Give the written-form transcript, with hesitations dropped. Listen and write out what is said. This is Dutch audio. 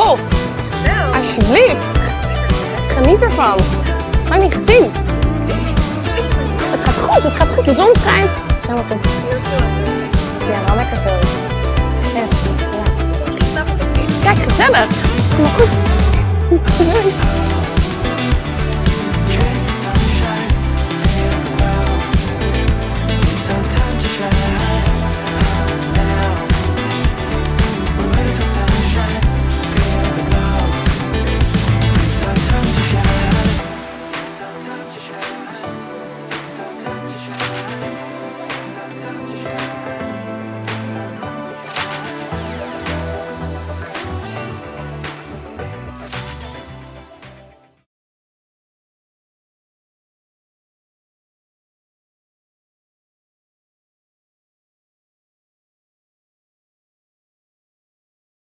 Wow, alsjeblieft. Geniet ervan. Lang niet gezien. Het gaat goed. De zon schijnt. Zo wat op. Ja, wel lekker veel. Echt, ja. Kijk, gezellig. Kom maar goed.